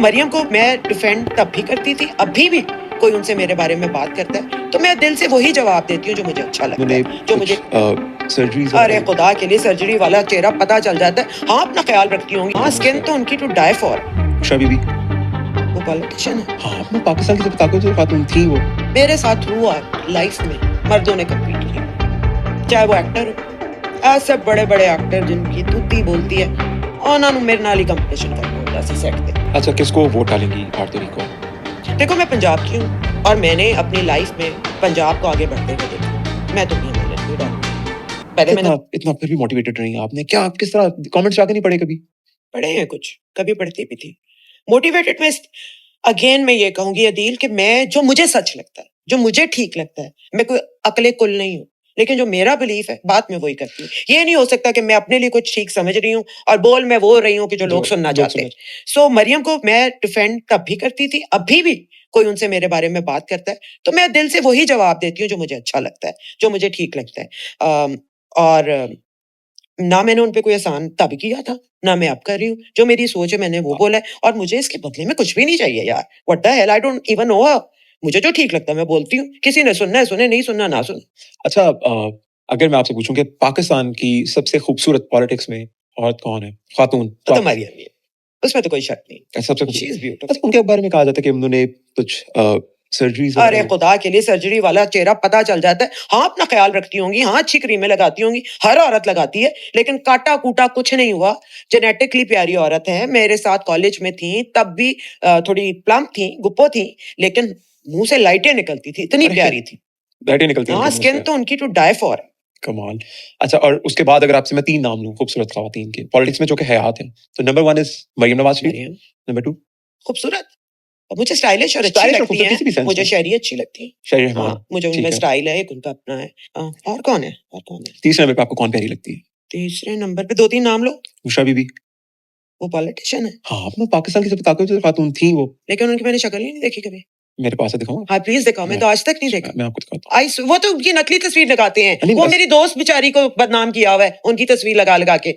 मरियम को मैं डिफेंड तब भी करती थी, अभी भी कोई उनसे मेरे बारे में बात करता है तो मैं दिल से वही जवाब देती हूँ जो मुझे अच्छा लगता है, जो मुझे सर्जरीज अरे खुदा के लिए सर्जरी वाला चेहरा पता चल जाता है। हाँ, अपना ख्याल रखती होंगी। हाँ, स्किन तो उनकी टू डाई फॉर। उषा बीबी वो पॉलिटिशियन है। हाँ, अपना पाकिस्तान की सबसे ताकतवर खातून थी वो। मेरे साथ थ्रू लाइफ में मर्दों ने कम्पीट किया, चाहे वो एक्टर हो। ऐसे बड़े बड़े एक्टर जिनकी तूती बोलती है उन्होंने मेरे नाल ही कंपटीशन करना होता सी सेट पे। अच्छा, किसको वोट डालेंगी भारतीय को? देखो, मैं पंजाब की हूँ और मैंने अपनी लाइफ में पंजाब को आगे बढ़ते हुए देखा। मैं तो नहीं डालूंगी। पहले मैंने इतना फिर भी मोटिवेटेड रही हैं आपने, क्या आप किस तरह कमेंट्स जाके नहीं पढ़े कभी? पढ़े हैं कुछ, कभी पढ़ती भी थी। मोटिवेटेड में अगेन मैं ये कहूंगी अदील कि मैं जो मुझे सच लगता है, जो मुझे ठीक लगता है, मैं कोई अकले कुल नहीं हूँ, लेकिन जो मेरा बिलीफ है बात मैं वही करती हूँ। ये नहीं हो सकता कि मैं अपने लिए कुछ ठीक समझ रही हूँ और बोल मैं वो रही हूँ कि जो लोग सुनना चाहते हैं। सो मरियम को मैं डिफेंड तब भी करती थी, अभी भी कोई उनसे मेरे बारे में बात करता है तो मैं दिल से वही जवाब देती हूँ जो मुझे अच्छा लगता है, जो मुझे ठीक लगता है। और ना मैंने उन पे कोई एहसान तब किया था, ना मैं अब कर रही हूँ। जो मेरी सोच है मैंने वो बोला है और मुझे इसके बदले में कुछ भी नहीं चाहिए यार। What the hell, I don't even know her. मुझे जो ठीक लगता है मैं बोलती हूँ, किसी ने सुनना है सुने, नहीं सुनना ना सुने। अच्छा, अगर मैं आपसे पूछूं कि पाकिस्तान की सबसे खूबसूरत पॉलिटिक्स में औरत कौन है, खातून? तो मरियम ही है, उसमें तो कोई शक नहीं। सबसे She is खूबसूरत। beautiful। अच्छा, उनके बारे में कहा जाता है कि उन्होंने कुछ सर्जरीज अरे खुदा के लिए सर्जरी वाला चेहरा पता चल जाता है। हाँ, अपना ख्याल रखती होंगी। हाँ, अच्छी क्रीमें लगाती होंगी, हर औरत लगाती है, लेकिन काटा कूटा कुछ नहीं हुआ। जेनेटिकली प्यारी औरत है। मेरे साथ कॉलेज में थी तब भी थोड़ी प्लम्प थी, गुप्पो थी, लेकिन मुंह से लाइटें निकलती थी, इतनी प्यारी थी। लाइटें निकलती हाँ, उनके मुंह स्किन से। तो उनकी टू डाई फॉर। कमाल। अच्छा, और उसके बाद अगर आपसे मैं 3 नाम लूं खूबसूरत खवातीन के पॉलिटिक्स में जो कि हयात हैं, तो number 1 is Maryam Nawaz Sharif, Maryam number 2 खूबसूरत, और मुझे स्टाइलिश और अच्छी स्टाइलिश और लगती खूबसूरत है। किसी भी सेंस मुझे में। शहरी अच्छी लगती है। शहरी रहमान, हाँ, मुझे ठीक उनमें है। स्टाइल है, एक उनका अपना है। और कौन है, और कौन है? तीसरे नंबर पे आपको कौन प्यारी लगती है? तीसरे नंबर पे 2-3 नाम लो। उषा बीबी। वो पॉलिटिशियन है, हाँ, अपना पाकिस्तान की सबसे ताकतवर खातून थी वो। लेकिन उनकी मैंने शक्ल ही नहीं देखी कभी। मेरे पास है, दिखाऊं? हाँ, प्लीज दिखाओ, मैं तो आज तक नहीं देखा। मैं आपको दिखाता हूँ। वो तो उनकी नकली तस्वीर लगाते हैं। नहीं, वो बस- मेरी दोस्त बेचारी को बदनाम किया हुआ है उनकी तस्वीर लगा लगा के।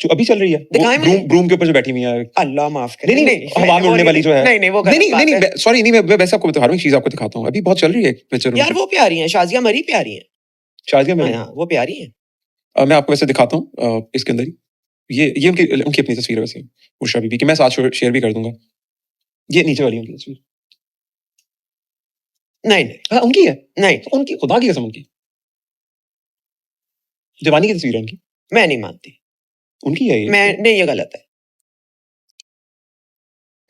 जो अभी चल रही है, वो दिखाएं मुझे? ब्रूम के ऊपर जो बैठी हुई है। अल्लाह माफ करे। नहीं, हवा में उड़ने वाली जो है। नहीं नहीं, वो गलत नहीं, बात है। सॉरी, नहीं, मैं वैसे आपको बता रहा हूँ, एक चीज आपको दिखाता हूँ। अभी बहुत चल रही है एक पिक्चर यार वो प्यारी हैं, शाजिया मरी प्यारी हैं। शाजिया में। हाँ, वो प्यारी हैं। मैं आपको वैसे दिखाता हूँ, इसके अंदर ही ये उनकी उनकी अपनी तस्वीर है वैसे, उषा बीबी की। मैं साथ शेयर भी कर दूंगा। ये नीचे वाली उनकी तस्वीर। नहीं नहीं हाँ, उनकी है। नहीं, उनकी खुदा की कसम, उनकी जवानी की तस्वीर है उनकी। मैं नहीं मानती। उनकी है ये। मैं नहीं, ये गलत है।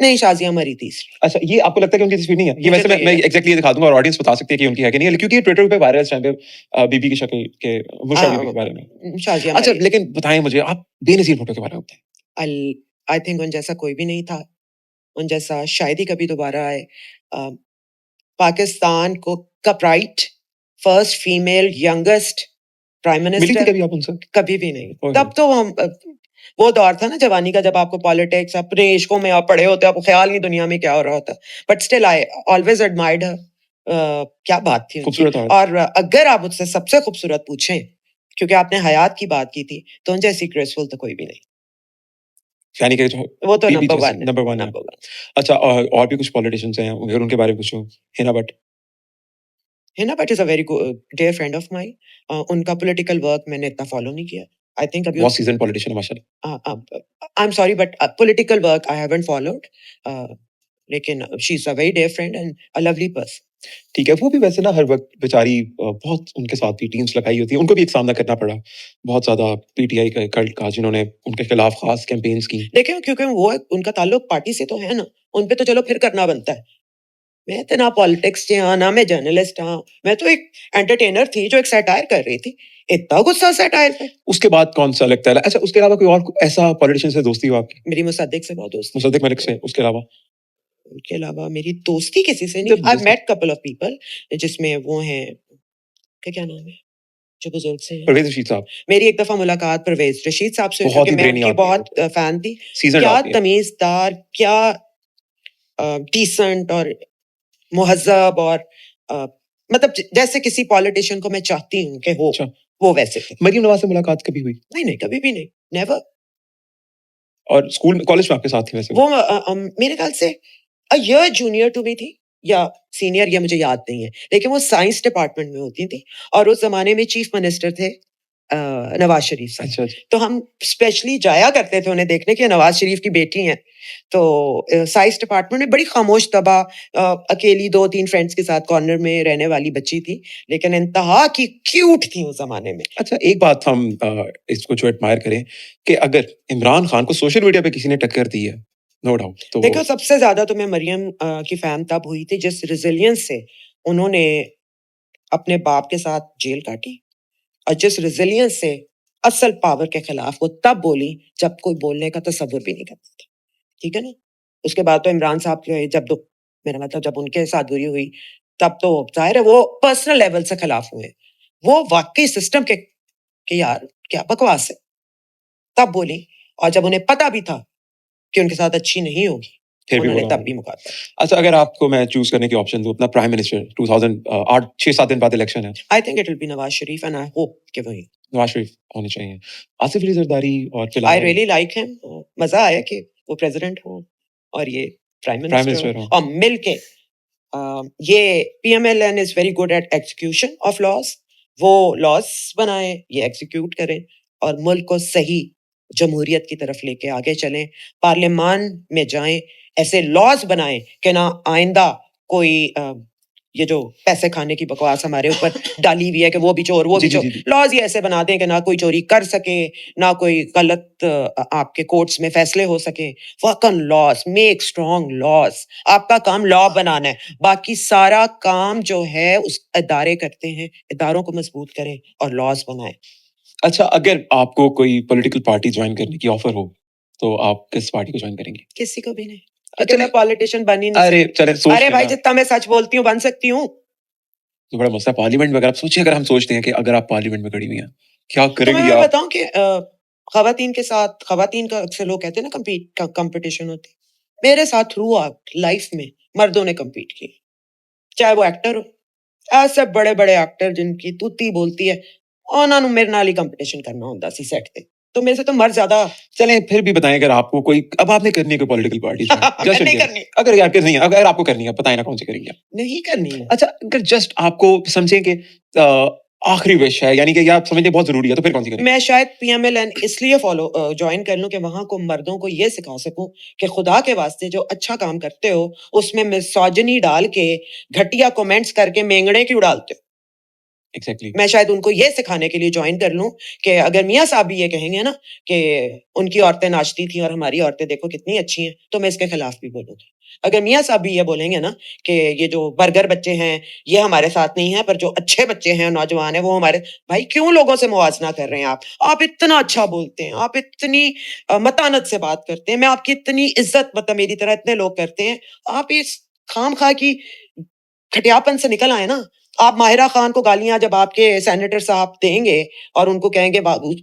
नहीं, शाजिया मरी तीसरी। अच्छा, ये आपको लगता है कि उनकी तस्वीर नहीं है? ये मुझे वैसे तो मैं ये एग्जैक्टली ये दिखा दूंगा और ऑडियंस बता सकती है कि उनकी है कि नहीं है, क्योंकि ये ट्विटर पे वायरल है इस टाइम पे, बीबी की शक्ल के, मुशा बीबी के बारे में। शाजिया अच्छा, मरी। लेकिन बताएं मुझे, आप बेनज़ीर भुट्टो के बारे में बताएं। आई थिंक उन जैसा कोई भी नहीं था। उन जैसा शायद ही कभी दोबारा आए। अ, पाकिस्तान को का pride, first female youngest prime मिली थी मिनिस्टर। कभी आप उनसे? कभी भी नहीं। ओह, तब तो हम वो दौर था ना जवानी का, जब आपको पॉलिटिक्स, अपने इश्कों में आप पड़े होते, आपको ख्याल नहीं दुनिया में क्या हो रहा होता। But still I always admired her. क्या बात थी उनकी। खूबसूरत औरत। और अगर आप मुझसे सबसे खूबसूरत पूछें, क्योंकि आपने हयात की बात की थी, तो उन जैसी ग्रेसफुल तो कोई भी नहीं। यानी कि जो वो तो बीबी नंबर जैसे 1 है, नंबर 1 है। नंबर 1। अच्छा, और भी कुछ पॉलिटिशियंस हैं, अगर उनके बारे में पूछूं, Hina Bhatt. Hina Bhatt is a very dear friend of mine. उनका पॉलिटिकल वर्क मैंने इतना फॉलो नहीं किया। आई थिंक अभी बहुत सीजन पॉलिटिशियन है माशाल्लाह। I am sorry but political work I haven't followed, लेकिन she is a very dear friend and a lovely person. ठीक है, वो भी वैसे ना हर वक्त बेचारी, बहुत उनके साथ भी टीम्स लगाई होती है, उनको भी एक सामना करना पड़ा बहुत ज्यादा पीटीआई का कल्ट का, जिन्होंने उनके खिलाफ खास कैंपेन्स की। देखिए, क्योंकि वो उनका ताल्लुक पार्टी से तो है ना, उन पे तो चलो फिर करना बनता है। मैं तो ना पॉलिटिक्स च हाँ, ना मैं जर्नलिस्ट हाँ। मैं तो एक एंटरटेनर थी जो एक सैटायर कर रही थी। इतना गुस्सा सैटायर पे। उसके बाद कौन सा लगता है? अच्छा, उसके अलावा कोई और ऐसा पॉलिटिशियन से दोस्ती हो आपकी? मेरी मुसद्दिक से बहुत दोस्ती। मुसद्दिक मलिक से, उसके अलावा? उसके अलावा मेरी दोस्ती किसी से नहीं। I met couple of people, जिसमें वो हैं, क्या नाम है जो बुजुर्ग से हैं? परवेज रशीद साहब। मेरी एक दफा मुलाकात परवेज रशीद साहब से हुई, बहुत क्योंकि ही मैं ब्रेनी उनकी आदमी है बहुत वो। फैन थी। सीजन क्या आदमी है। तमीजदार, क्या डिसेंट और मुहज्जब, और अ, मतलब जैसे किसी पॉलिटिशियन को मैं चाहती हूँ कि हो, अच्छा, वो वैसे थे। मरियम नवाज से मुलाकात कभी हुई? नहीं नहीं, कभी भी नहीं, नेवर। और स्कूल में कॉलेज में आपके साथ थी वैसे वो मेरे ख्याल से a year junior to me थी या सीनियर, या मुझे याद नहीं है, लेकिन वो साइंस डिपार्टमेंट में होती थी और उस ज़माने में चीफ मिनिस्टर थे नवाज़ शरीफ साहब। अच्छा, अच्छा। तो हम स्पेशली जाया करते थे उन्हें देखने कि नवाज़ शरीफ की बेटी हैं। तो साइंस डिपार्टमेंट में बड़ी खामोश तबा अकेली 2-3 फ्रेंड्स के साथ कॉर्नर में रहने वाली बच्ची थी, लेकिन इंतहा की क्यूट थी उस ज़माने में। अच्छा, एक बात हम इसको जो एडमायर करें कि अगर इमरान खान को सोशल मीडिया पे किसी ने टक्कर दी है, नो डाउट, तो वो देखो, सबसे ज़्यादा तो मैं मरियम की फ़ैन तब हुई थी जिस रेज़िलियंस से उन्होंने अपने बाप के साथ जेल काटी और जिस रेज़िलियंस से असल पावर के खिलाफ वो तब बोली जब कोई बोलने का तसव्वुर भी नहीं करता था। ठीक है ना? उसके बाद तो इमरान साहब के जब तो मेरा मतलब जब उनके साथ बुरी हुई, तब तो ज़ाहिर है वो पर्सनल लेवल से खिलाफ हुए। वो वाक़ई सिस्टम के कि यार क्या बकवास है, तब बोली, और जब उन्हें पता भी था कि उनके साथ अच्छी नहीं होगी, फिर भी उन्होंने बोला तब उन्होंने। भी मुकाबला। अच्छा, अगर आपको मैं चूज़ करने की ऑप्शन दूँ अपना प्राइम मिनिस्टर 2008 6-7 दिन बाद इलेक्शन है, I think it will be Nawaz Sharif and I hope कि वही। नवाज़ शरीफ होने चाहिए। आसिफ अली ज़रदारी और आई फिलहाल रियली लाइक हिम। मज़ा आया कि वो प्रेज़िडेंट हो और ये प्राइम प्राइम मिनिस्टर हो मिनिस्टर हो। और मिल के ये PMLN is very good at execution of laws. वो लॉज़ बनाएँ, ये एक्ज़ीक्यूट करें और मुल्क को सही जमहूरियत की तरफ लेके आगे चलें। पार्लियामान में जाएँ, ऐसे लॉज़ बनाएँ कि ना आइंदा कोई ये जो पैसे खाने की बकवास हमारे ऊपर डाली हुई है कि वो भी चोर, वो जी, भी जी, चोर। जी, जी। लॉज़ ये ऐसे बना दें कि ना कोई चोरी कर सके, ना कोई गलत आपके कोर्ट्स में फैसले हो सके। Work on laws, make strong laws. आपका काम लॉ बनाना है, बाकी सारा काम जो है उस इदारे करते हैं, इदारों को मजबूत करें और लॉज़ बनाएँ। अच्छा, अगर आपको कोई पॉलिटिकल पार्टी जॉइन करने की ऑफर हो, तो आप किस पार्टी को जॉइन करेंगी? किसी को भी नहीं, अ, क्योंकि चलें मैं पॉलिटिशियन बन ही नहीं अरे, सकती। चलें सोच अरे लें भाई, ना, जितना मैं सच बोलती हूँ, बन सकती हूँ। तो बड़ा मसला पार्लियामेंट में अगर आप सोचिए अगर हम सोचते हैं कि अगर आप पार्लियामेंट में खड़ी हुई हैं, क्या तो करेंगी मैं आप? बताऊँ कि ख़वातीन के साथ ख़वातीन का अक्सर लोग कहते हैं ना कॉम्पिटिशन होती है। मेरे साथ थ्रू आउट लाइफ़ में मर्दों ने कम्पीट किया। चाहे वो एक्टर हो, ऐसे बड़े-बड़े एक्टर जिनकी तूती बोलती है, उन्हां नूं मेरे नाल ही कॉम्पिटिशन करना हुंदा सी सेट ते। तो मेरे से तो मर्द ज़्यादा चलें फिर भी बताएँ अगर आपको कोई अब आपने करनी है कोई पॉलिटिकल पार्टी जॉइन, मैं जस्ट इन नहीं केस करनी, अगर यार करनी है अगर आपको करनी है, बताएँ ना कौन-सी करेंगी आप? नहीं करनी है। अच्छा, अगर जस्ट आपको समझें कि आखिरी विश है, यानी कि ये आप समझें बहुत ज़रूरी है, तो फिर कौन-सी करेंगी? मैं शायद पीएमएलएन इसलिए जॉइन कर लूँ कि वहाँ को मर्दों को ये सिखा सकूँ कि खुदा के वास्ते जो अच्छा काम करते हो, उसमें मिसोजिनी डाल के, घटिया कमेंट्स करके मेंगड़े क्यों डालते हो? एग्ज़ैक्टली। मैं शायद उनको ये सिखाने के लिए जॉइन कर लूँ कि अगर मियाँ साहब भी ये कहेंगे ना कि उनकी औरतें नाचती थी और हमारी औरतें देखो कितनी अच्छी हैं, तो मैं इसके खिलाफ भी बोलूँगी। अगर मियाँ साहब भी ये बोलेंगे ना कि ये जो बर्गर बच्चे हैं, ये हमारे साथ नहीं हैं, पर जो अच्छे बच्चे हैं, नौजवान हैं, वो हमारे भाई क्यों लोगों से मुवाज़ना कर रहे हैं आप? आप इतना अच्छा बोलते हैं, आप इतनी मतानत से बात करते हैं, मैं आपकी इतनी इज़्ज़त मतलब मेरी तरह इतने लोग करते हैं, आप इस खामखा की घटियापन से निकल आए ना। आप माहिरा खान को गालियाँ जब आपके सेनेटर साहब देंगे और उनको कहेंगे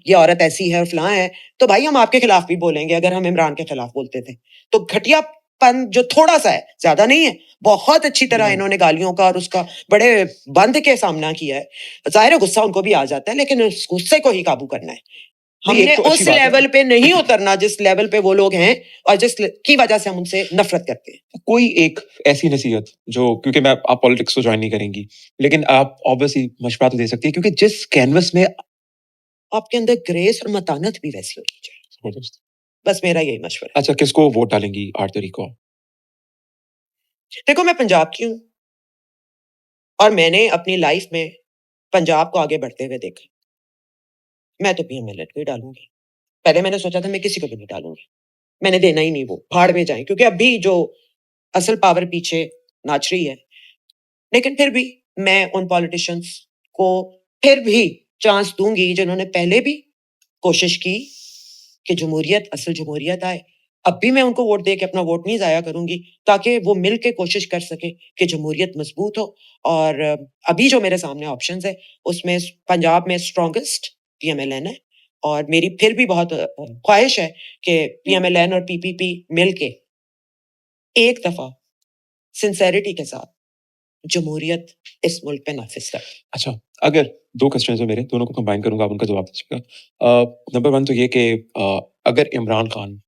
ये औरत ऐसी है और फलां है, तो भाई हम आपके खिलाफ भी बोलेंगे अगर हम इमरान के खिलाफ बोलते थे। तो घटियापन जो थोड़ा-सा है, ज़्यादा नहीं है, बहुत अच्छी तरह हुँ। इन्होंने गालियों का और उसका बड़े बंध के सामना किया है। ज़ाहिर है गुस्सा उनको भी आ जाता है, लेकिन उस गुस्से को ही काबू करना है। नहीं, हमने एक तो अच्छी उस बात है। लेवल पे नहीं उतरना जिस लेवल पे वो लोग हैं और की वजह से हम उनसे नफ़रत करते हैं। कोई एक ऐसी नसीहत जो क्योंकि मैं आप पॉलिटिक्स तो जॉइन नहीं करेंगी, लेकिन आप ऑब्वियसली मशवरा तो दे सकती हैं क्योंकि जिस कैनवस में आपके अंदर ग्रेस और मतानत भी वैसी होनी चाहिए। ज़बरदस्त। बस मेरा यही मशवरा है। अच्छा, किसको वोट डालेंगी 8 तारीख को? देखो, मैं पंजाब की हूँ और मैंने अपनी लाइफ में पंजाब को आगे बढ़ते हुए देखा। मैं तो पीएमएलएन को ही डालूँगी। पहले मैंने सोचा था मैं किसी को भी नहीं डालूँगी। मैंने देना ही नहीं वो, भाड़ में जाएँ क्योंकि अभी जो असल पावर पीछे नाच रही है। लेकिन फिर भी मैं उन पॉलिटिशियंस को फिर भी चांस दूँगी जिन्होंने पहले भी कोशिश की कि जमहूरियत असल जमहूरियत आए। अब भी मैं उनको वोट दे के अपना वोट नहीं ज़ाया करूँगी ताकि वो मिल के कोशिश कर सकें कि जमहूरियत मज़बूत हो और अभी जो मेरे सामने ऑप्शंस हैं उसमें पंजाब में स्ट्रॉन्गेस्ट पीएमएलएन है और मेरी फिर भी बहुत ख्वाहिश है कि पीएमएलएन और पीपीपी मिल के एक दफ़ा सिंसेरिटी के साथ जमहूरियत इस मुल्क पे नाफ़िज़ करें। अच्छा, अगर 2 क्वेश्चन्स हैं मेरे, दोनों को कंबाइन करूँगा, आप उनका जवाब दीजिएगा। नंबर 1 तो ये कि अगर इमरान खान